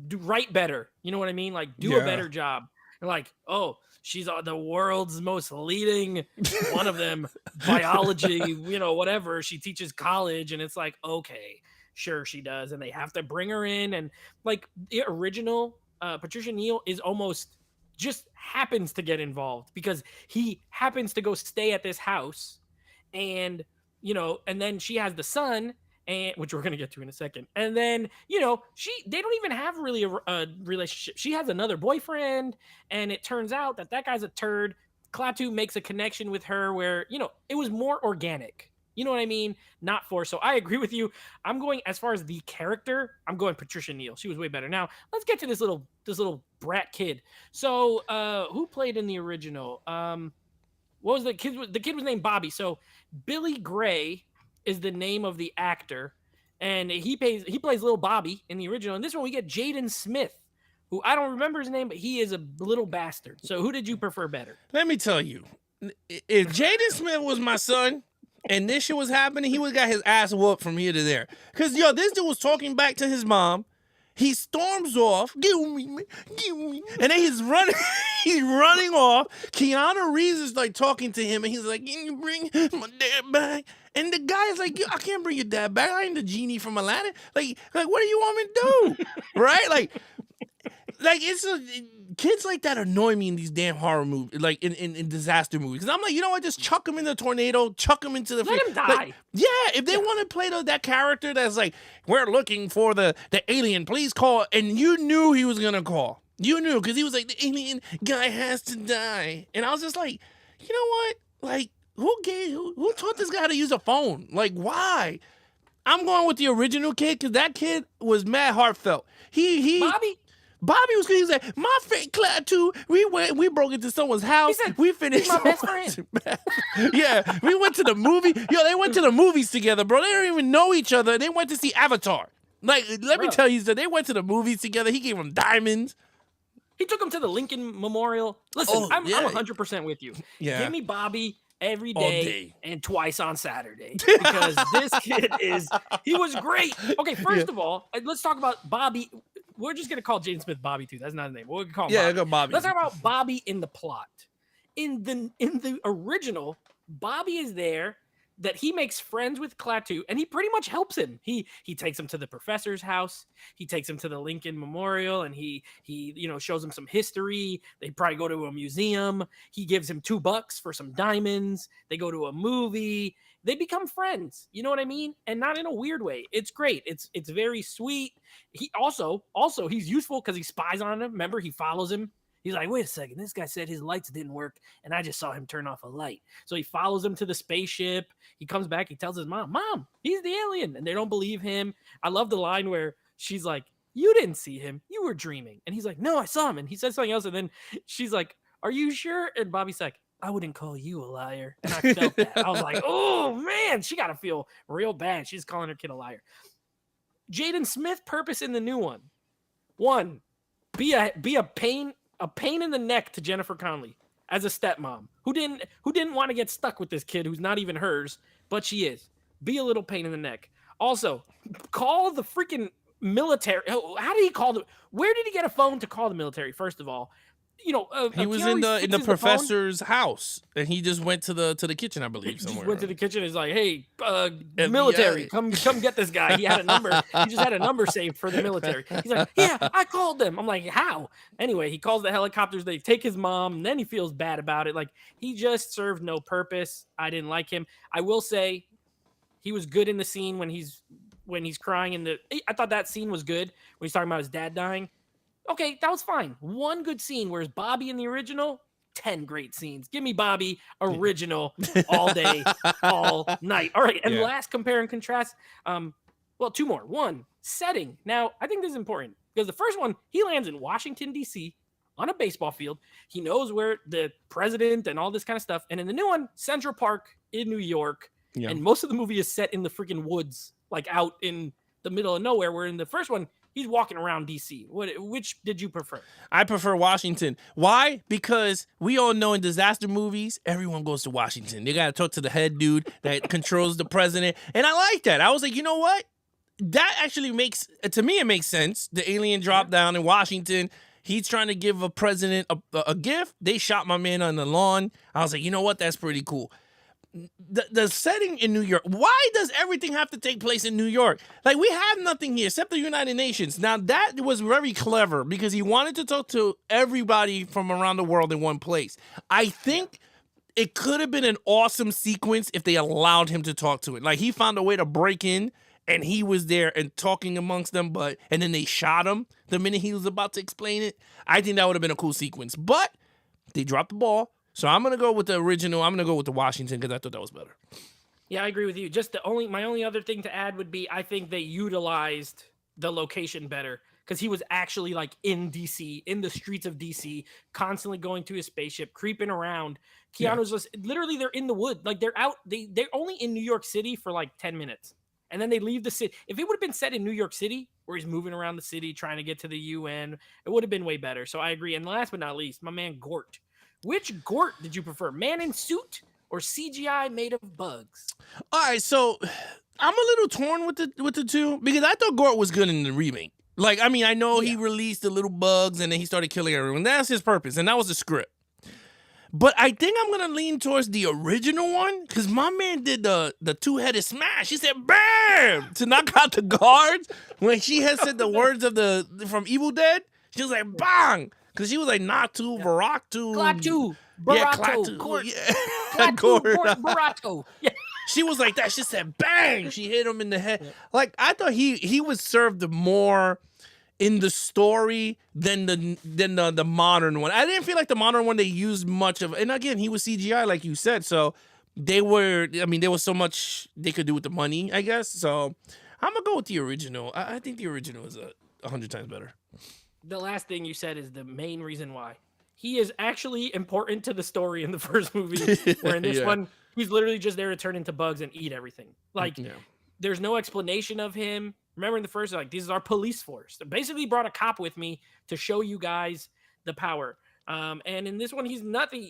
Do write better. You know what I mean? Like, do a better job. Like, oh, she's the world's most leading one of them, biology, whatever. She teaches college, and it's like, okay, sure she does. And they have to bring her in. And like the original Patricia Neal is almost just happens to get involved because he happens to go stay at this house. And, and then she has the son, and which we're gonna get to in a second. And then they don't even have really a relationship. She has another boyfriend, and it turns out that guy's a turd. Klaatu makes a connection with her where it was more organic. You know what I mean? Not forced. So I agree with you. I'm going as far as the character. I'm going Patricia Neal. She was way better. Now let's get to this little brat kid. So who played in the original? What was the kid? The kid was named Bobby. So Billy Gray is the name of the actor, and he plays little Bobby in the original. In this one, we get Jaden Smith, who I don't remember his name, but he is a little bastard. So who did you prefer better? Let me tell you, if Jaden Smith was my son and this shit was happening, he would have got his ass whooped from here to there. Because, this dude was talking back to his mom. He storms off, give me, and then he's running, he's running off. Keanu Reeves is like talking to him, and he's like, "Can you bring my dad back?" And the guy's like, "I can't bring your dad back. I ain't the genie from Aladdin. Like, what do you want me to do?" Right? Like it's kids like that annoy me in these damn horror movies, like in disaster movies. Because I'm like, you know what? Just chuck him in the tornado, chuck him into the. Let him die. Like, yeah, if they want to play that character that's like, we're looking for the alien, please call. And you knew he was gonna call. You knew because he was like, the alien guy has to die. And I was just like, you know what? Like, who taught this guy how to use a phone? Like, why? I'm going with the original kid because that kid was mad heartfelt. Bobby was good. He was like, my friend Klaatu, we broke into someone's house. He said, we finished. he's my best friend. Yeah, we went to the movie. They went to the movies together, bro. They don't even know each other. They went to see Avatar. Like, let me tell you, so they went to the movies together. He gave them diamonds. He took him to the Lincoln Memorial. Listen, I'm 100% with you. Yeah. Give me Bobby every All day, day. and twice on Saturday because this kid he was great. Okay, first of all, let's talk about Bobby. We're just gonna call Jaden Smith Bobby too. That's not his name. We're gonna call him Bobby. Go Bobby. Let's talk about Bobby in the plot. In the original, Bobby is there that he makes friends with Klaatu, and he pretty much helps him. He takes him to the professor's house. He takes him to the Lincoln Memorial, and he shows him some history. They probably go to a museum. He gives him $2 for some diamonds. They go to a movie. They become friends. You know what I mean? And not in a weird way. It's great. It's very sweet. He also he's useful because he spies on him. Remember, he follows him. He's like, wait a second, this guy said his lights didn't work, and I just saw him turn off a light. So he follows him to the spaceship. He comes back. He tells his mom, he's the alien. And they don't believe him. I love the line where she's like, you didn't see him. You were dreaming. And he's like, no, I saw him. And he said something else. And then she's like, are you sure? And Bobby's like, I wouldn't call you a liar. And I felt that. I was like, oh, man, she got to feel real bad. She's calling her kid a liar. Jaden Smith purpose in the new one. One, be a pain in the neck to Jennifer Connelly as a stepmom who didn't want to get stuck with this kid who's not even hers, but she is. Be a little pain in the neck. Also, call the freaking military. How did he call them? Where did he get a phone to call the military? First of all, he was in the professor's house, and he just went to the kitchen, I believe. He somewhere. just went to the kitchen. He's like, "Hey, military, come get this guy." He had a number. He just had a number saved for the military. He's like, "Yeah, I called them." I'm like, "How?" Anyway, he calls the helicopters. They take his mom, and then he feels bad about it. Like, he just served no purpose. I didn't like him. I will say, he was good in the scene when he's crying. I thought that scene was good when he's talking about his dad dying. Okay, that was fine. One good scene, whereas Bobby in the original, 10 great scenes. Give me Bobby original all day, all night. All right, and last compare and contrast. Two more. One, setting. Now, I think this is important because the first one, he lands in Washington, D.C. on a baseball field. He knows where the president and all this kind of stuff. And in the new one, Central Park in New York. Yeah. And most of the movie is set in the freaking woods, like out in the middle of nowhere, where in the first one, he's walking around D.C. Which did you prefer? I prefer Washington. Why? Because we all know in disaster movies, everyone goes to Washington. They got to talk to the head dude that controls the president. And I like that. I was like, you know what? That actually to me, it makes sense. The alien dropped down in Washington. He's trying to give a president a gift. They shot my man on the lawn. I was like, you know what? That's pretty cool. The setting in New York, why does everything have to take place in New York? Like, we have nothing here except the United Nations. Now, that was very clever because he wanted to talk to everybody from around the world in one place. I think it could have been an awesome sequence if they allowed him to talk to it. Like, he found a way to break in and he was there and talking amongst them, and then they shot him the minute he was about to explain it. I think that would have been a cool sequence, but they dropped the ball. So I'm gonna go with the original. I'm gonna go with the Washington because I thought that was better. Yeah, I agree with you. Just my only other thing to add would be I think they utilized the location better because he was actually like in DC, in the streets of DC, constantly going to his spaceship, creeping around. Keanu's just literally they're in the wood, like they're out. They're only in New York City for like 10 minutes, and then they leave the city. If it would have been set in New York City, where he's moving around the city trying to get to the UN, it would have been way better. So I agree. And last but not least, my man Gort. Which Gort did you prefer, man in suit or CGI made of bugs? All right, so I'm a little torn with the two because I thought Gort was good in the remake. Like, I mean, I know he released the little bugs and then he started killing everyone. That's his purpose, and that was the script. But I think I'm gonna lean towards the original one because my man did the two-headed smash. He said "bam" to knock out the guards when she had said the words of from Evil Dead. She was like "bang" because she was like "Natu Baratu." Klaatu, Barato, Gort. Gort. Barato. Yeah. She was like that. She said "bang." She hit him in the head. Yeah. Like I thought he was served more in the story than the modern one. I didn't feel like the modern one they used much of. And again, he was CGI like you said, so there was so much they could do with the money, I guess. So I'm gonna go with the original. I think the original is 100 times better. The last thing you said is the main reason why. He is actually important to the story in the first movie, where in this one, he's literally just there to turn into bugs and eat everything. Like, there's no explanation of him. Remember in the first, like, this is our police force. They basically brought a cop with me to show you guys the power. And in this one, he's nothing.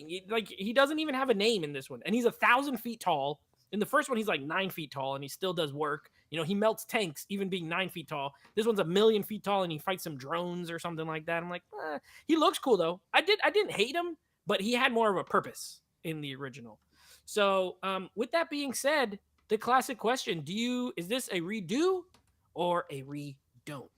He doesn't even have a name in this one. And he's 1,000 feet tall. In the first one, he's like 9 feet tall, and he still does work. You know, he melts tanks, even being 9 feet tall. This one's 1,000,000 feet tall, and he fights some drones or something like that. I'm like, he looks cool though. I didn't hate him, but he had more of a purpose in the original. So, with that being said, the classic question: is this a redo or a re-don't?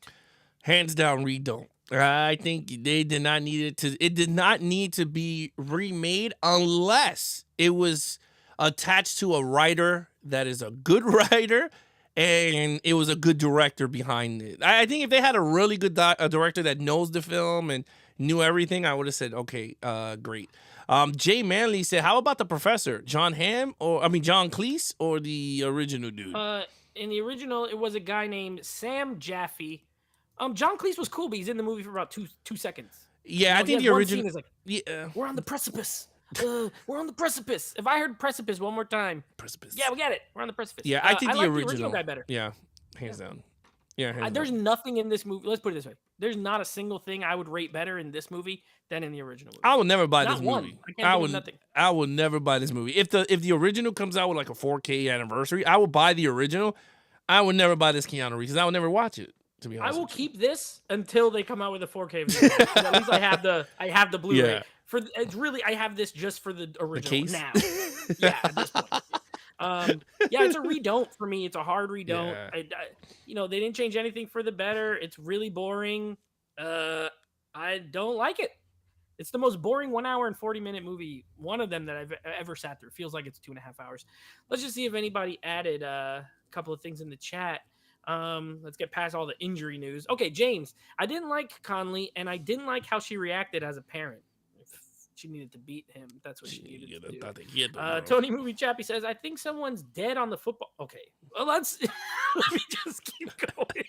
Hands down, re-don't. I think they did not need it to. It did not need to be remade unless it was attached to a writer that is a good writer and it was a good director behind it. I think if they had a really good director that knows the film and knew everything, I would have said, okay, great. Jay Manley said, how about the professor? John Cleese or the original dude? In the original, it was a guy named Sam Jaffe. John Cleese was cool, but he's in the movie for about two seconds. Yeah, I think the original is like, we're on the precipice. We're on the precipice. If I heard precipice one more time, yeah, we got it. We're on the precipice. Yeah, I think the original guy better. Yeah, hands down. Yeah, there's nothing in this movie. Let's put it this way: there's not a single thing I would rate better in this movie than in the original movie. I would never buy this one. movie. Nothing. I would never buy this movie. If the original comes out with like a 4K anniversary, I will buy the original. I would never buy this Keanu Reeves because I would never watch it. To be honest, I will keep this until they come out with a 4K version. At least I have the Blu-ray. Yeah. I have this just for the original case? now. Yeah, at this point. It's a re-don't for me. It's a hard re-don't. Yeah. They didn't change anything for the better. It's really boring. I don't like it. It's the most boring 1 hour and 40-minute movie. One of them that I've ever sat through. Feels like it's 2.5 hours. Let's just see if anybody added a couple of things in the chat. Let's get past all the injury news. Okay, James, I didn't like Conley, and I didn't like how she reacted as a parent. She needed to beat him. That's what she needed to do. Tony Movie Chappie says, I think someone's dead on the football. Okay, well, let me just keep going.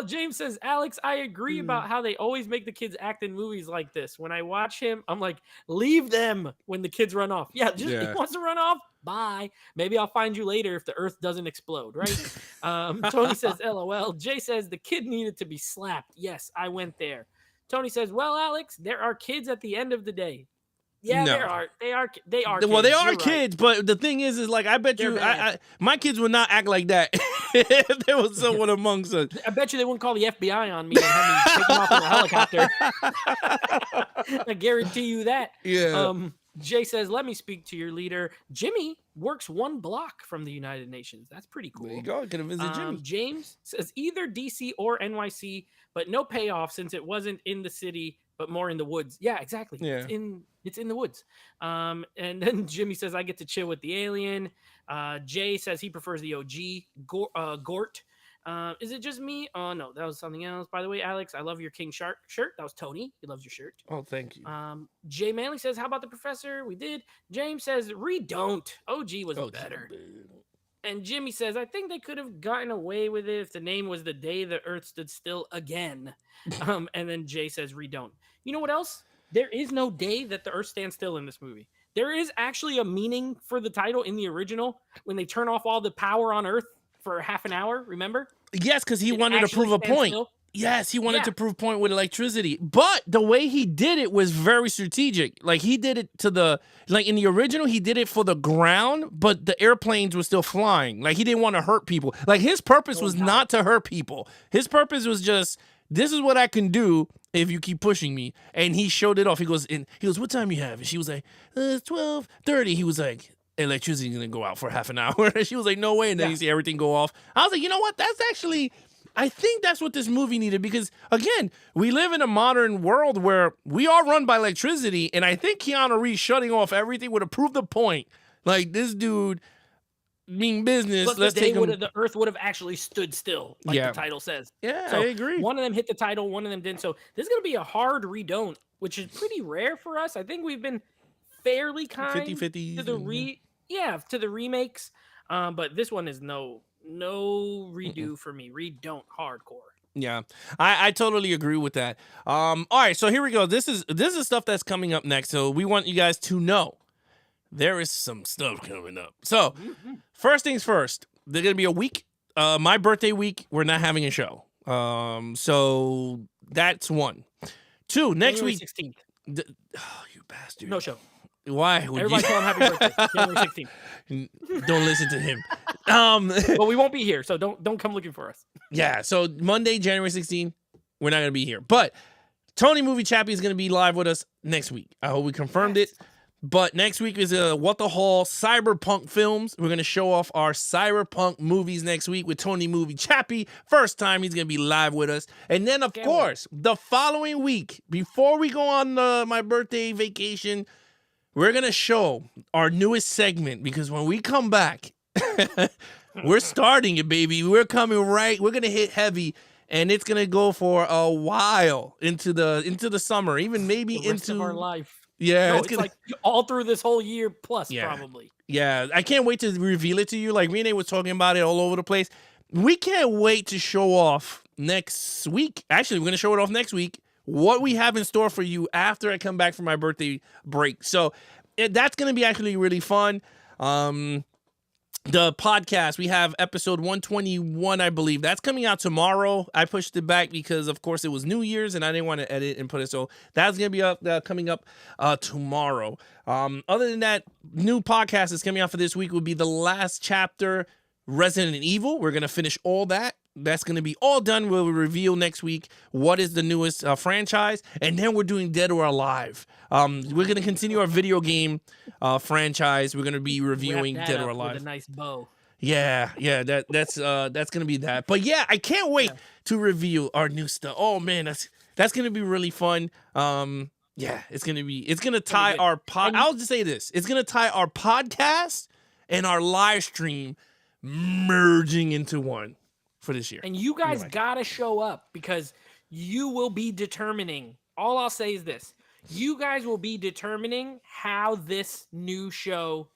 James says, Alex, I agree about how they always make the kids act in movies like this. When I watch him, I'm like, leave them when the kids run off. He wants to run off. Bye. Maybe I'll find you later if the earth doesn't explode, right? Tony says, LOL. Jay says, the kid needed to be slapped. Yes, I went there. Tony says, well, Alex, there are kids at the end of the day. Yeah, no. They are. Well, they are You're kids, right. but the thing is like, I bet my kids would not act like that if there was someone amongst us. I bet you they wouldn't call the FBI on me and have me take them off in a helicopter. I guarantee you that. Yeah. Jay says, let me speak to your leader. Jimmy works 1 block from the United Nations. That's pretty cool. There you go. Could have visited Jimmy. James says either DC or NYC, but no payoff since it wasn't in the city but more in the woods. Yeah, exactly. Yeah. It's in the woods. And then Jimmy says, I get to chill with the alien. Jay says he prefers the OG Gort. Is it just me? Oh, no, that was something else. By the way, Alex, I love your King Shark shirt. That was Tony. He loves your shirt. Oh, thank you. Jay Manley says, how about the professor? We did. James says, don't. OG was better. And Jimmy says, I think they could have gotten away with it if the name was The Day the Earth Stood Still Again. And then Jay says, don't. You know what else? There is no day that the Earth stands still in this movie. There is actually a meaning for the title in the original when they turn off all the power on Earth for half an hour, remember? Yes, because he wanted to prove a point. Still. Yes, he wanted to prove a point with electricity. But the way he did it was very strategic. Like, he did it like in the original, he did it for the ground, but the airplanes were still flying. Like, he didn't want to hurt people. Like, his purpose was not to hurt people. His purpose was just, this is what I can do if you keep pushing me. And he showed it off. He goes, what time you have? And she was like, it's 12:30. He was like, electricity's going to go out for half an hour. And she was like, no way. And then you see everything go off. I was like, you know what? That's actually... I think that's what this movie needed because, again, we live in a modern world where we are run by electricity, and I think Keanu Reeves shutting off everything would have proved the point. Like, this dude mean business. But let's take him. The Earth would have actually stood still, like the title says. Yeah, so I agree. One of them hit the title, one of them didn't. So this is going to be a hard redone, which is pretty rare for us. I think we've been fairly kind 50-50 to the remakes, but this one is no redo for me. Redone hardcore. Yeah, I totally agree with that. All right, so here we go. This is stuff that's coming up next. So we want you guys to know there is some stuff coming up. So first things first, there's gonna be a week. My birthday week, we're not having a show. So that's one. Two, next January week. 16th. You bastard. No show. Why would Everybody tell him happy birthday. January 16th. Don't listen to him. Well, we won't be here, so don't come looking for us. Yeah, so Monday, January 16th, we're not going to be here. But Tony Movie Chappie is going to be live with us next week. I hope we confirmed it. But next week is What the Hall Cyberpunk Films. We're going to show off our cyberpunk movies next week with Tony Movie Chappie. First time he's going to be live with us. And then, of course, the following week, before we go on my birthday vacation, we're going to show our newest segment because when we come back, we're starting it, baby. We're coming right. We're going to hit heavy, and it's going to go for a while into the summer, even maybe the rest into of our life. Yeah, no, it's like all through this whole year plus, probably. Yeah, I can't wait to reveal it to you. Like Renee was talking about it all over the place. We can't wait to show off next week. Actually, we're going to show it off next week. What we have in store for you after I come back from my birthday break. So that's going to be actually really fun. The podcast, we have episode 121, I believe. That's coming out tomorrow. I pushed it back because, of course, it was New Year's and I didn't want to edit and put it. So that's going to be coming up tomorrow. Other than that, new podcast is coming out for this week would be The Last Chapter, Resident Evil. We're going to finish all that. That's going to be all done. We'll reveal next week what is the newest franchise. And then we're doing Dead or Alive. We're going to continue our video game franchise. We're going to be reviewing Dead or Alive. With a nice bow. Yeah, that's going to be that. But yeah, I can't wait to reveal our new stuff. Oh man, that's going to be really fun. Yeah, it's going to tie our I'll just say this. It's going to tie our podcast and our live stream merging into one. For this year. And you guys gotta show up because you will be determining. All I'll say is this. You guys will be determining how this new show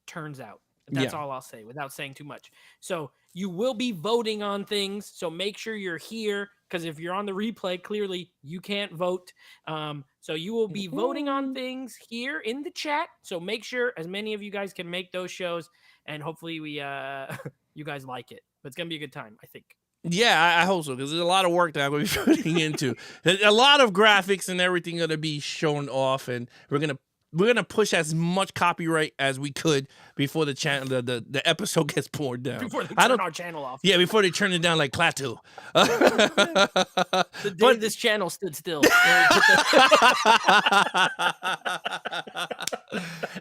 turns out. That's all I'll say without saying too much. So you will be voting on things. So make sure you're here because if you're on the replay, clearly you can't vote. So you will be voting on things here in the chat. So make sure as many of you guys can make those shows and hopefully we you guys like it. But it's going to be a good time, I think. Yeah, I hope so, because there's a lot of work that I'm going to be putting into. A lot of graphics and everything going to be shown off, and we're gonna push as much copyright as we could before the channel the episode gets poured down. Before they turn our channel off. Yeah, before they turn it down like Klaatu. The day this channel stood still.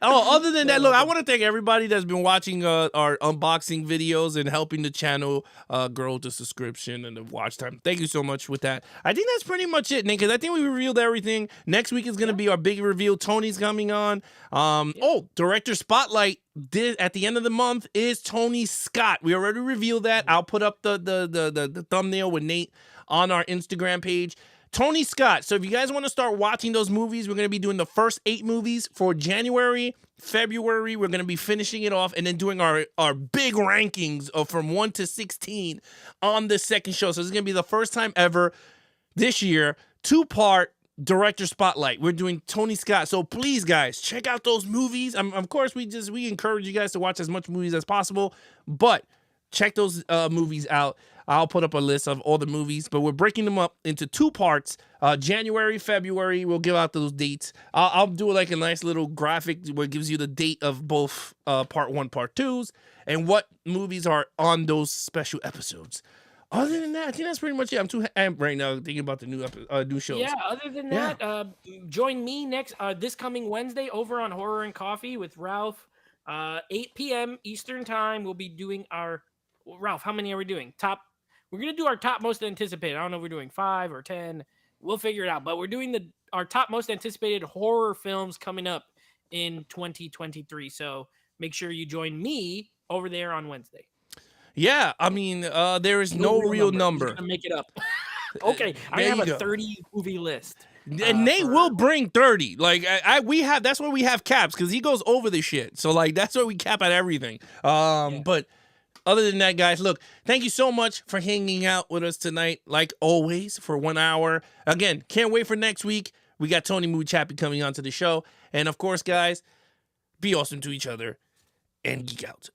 Oh, other than that, look, I want to thank everybody that's been watching our unboxing videos and helping the channel grow the subscription and the watch time. Thank you so much with that. I think that's pretty much it, Nick, because I think we revealed everything. Next week is going to be our big reveal. Tony's coming on. Oh, Director Spotlight at the end of the month is Tony Scott. We already revealed that. I'll put up the thumbnail with Nate on our Instagram page. Tony Scott. So if you guys want to start watching those movies, we're going to be doing the first 8 movies for January, February. We're going to be finishing it off and then doing our big rankings of from 1 to 16 on the second show. So this is going to be the first time ever this year, 2-part Director Spotlight. We're doing Tony Scott. So please, guys, check out those movies. Of course, we encourage you guys to watch as much movies as possible, but check those movies out. I'll put up a list of all the movies, but we're breaking them up into 2 parts. January, February, we'll give out those dates. I'll do like a nice little graphic where it gives you the date of both part 1, part 2s, and what movies are on those special episodes. Other than that, I think that's pretty much it. I'm too amped right now thinking about the new shows. Yeah, other than that, join me this coming Wednesday over on Horror and Coffee with Ralph. 8 p.m. Eastern Time. We'll be doing our... Ralph, how many are we doing? We're going to do our top most anticipated. I don't know if we're doing 5 or 10. We'll figure it out. But we're doing our top most anticipated horror films coming up in 2023. So make sure you join me over there on Wednesday. Yeah, I mean, there is no real number. You're gonna make it up. Okay, I have a 30 movie list. And Nate will bring 30. Like that's where we have caps because he goes over the shit. So like that's where we cap at everything. But other than that, guys, look, thank you so much for hanging out with us tonight, like always, for 1 hour. Again, can't wait for next week. We got Tony Moo Chappie coming onto the show. And of course, guys, be awesome to each other and geek out.